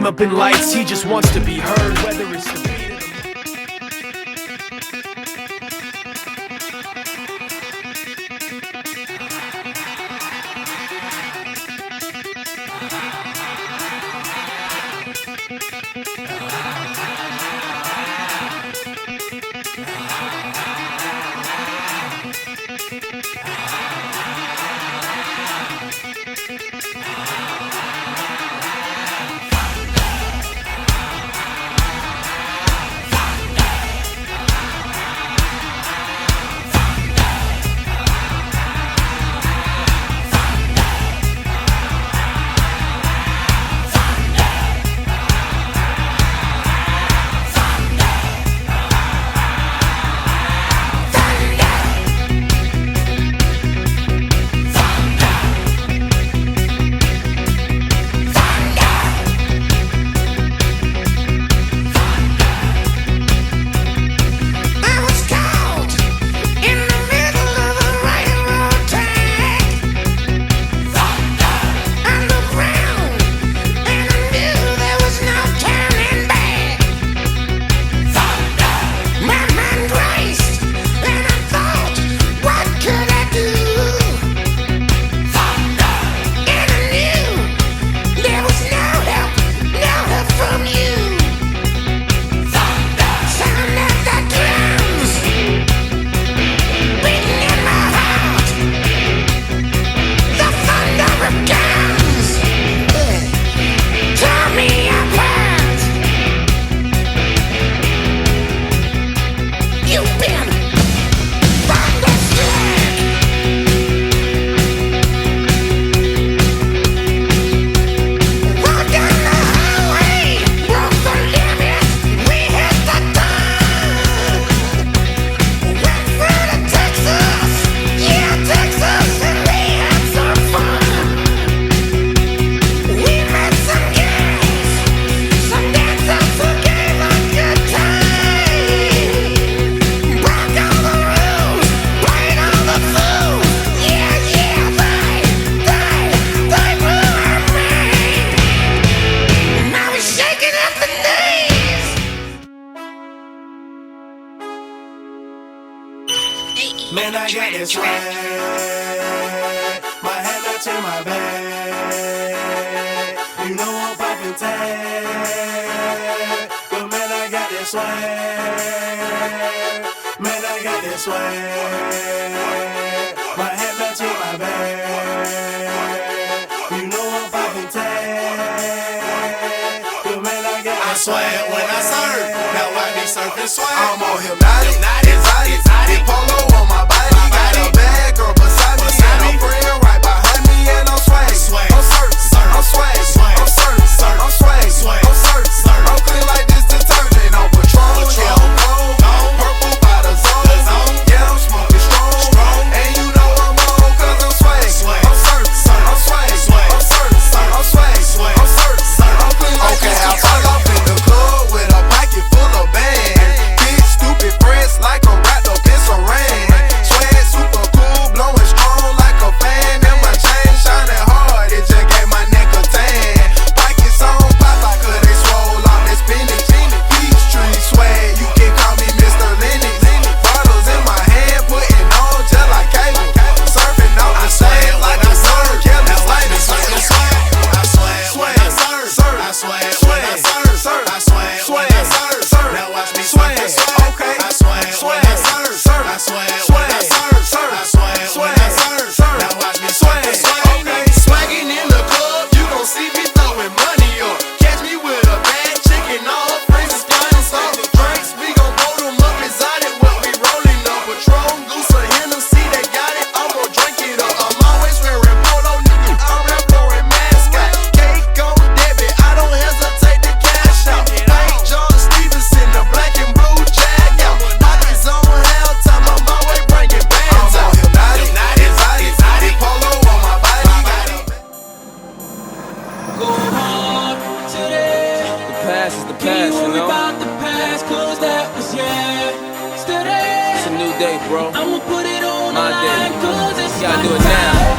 name up in lights, he just wants to be heard, whether it's the beat of the Man, I got this swag. My head not in my bag. You know I'm poppin' tag. But man, I got this swag. Man, I got this swag. My head not in my bag. You know I'm poppin' tag. But man, I got this swag. When I surf, now I be surfing swag. I'm on hypnotic, exotic, polo on my body. Got a bad girl beside me, and a friend right behind me, and I'm swag. I'm surf, I'm swag, I'm surf, I'm swag, I'm surf, I'm clean like this detergent on Patron. Yeah, I'm gold, purple by the zone. Yeah, I'm smoking strong, and you know I'm on 'cause I'm swag. I'm surf, I'm swag, I'm surf, I'm swag, I'm surf, I'm clean like this detergent. Okay, I fall off in the club with a pocket full of bands. Big stupid friends like a wrapped up in saran. Swag super cool, blowing strong like a fan. And my chain shining hard, it just gave my neck a tan. Pockets on Popeye 'cause they swole off that spinach. Peachtree swag, you can call me Mr. Lennox. Bottles in my hand, putting on just like cable. Surfing off the sand like a surf. Yeah, it's like the swag. I swag when I surf. I swag when I surf. I swag when I surf. Now watch me swag. Okay. I swag when I surf. I swag when I surf. I swag when I surf. Now watch me swag. Okay. Swagging in the club, you gon' see me throwing money up. Catch me with a bad chicken, all her friends is flying soft drinks. We gon' blow them up exotic, what we rolling up. Patron, Goose, or Hennessy, they got it, I'm gon' drink it up. I'm always wearing polo, nigga, I'm rap blowing mascot. Cake on debit, I don't hesitate to cash out. Thank John Stevenson, the black and blue jag out. Pockets on hell time, I'm always bringing bands out. I'm on hypnotic, exotic, polo on my body. Go hard today. The past is the Can't past, you worry know? about the past, 'cause that was yesterday. It's a new day, bro. I'ma put it on the My day. line, 'cause it's Gotta my do it now. time.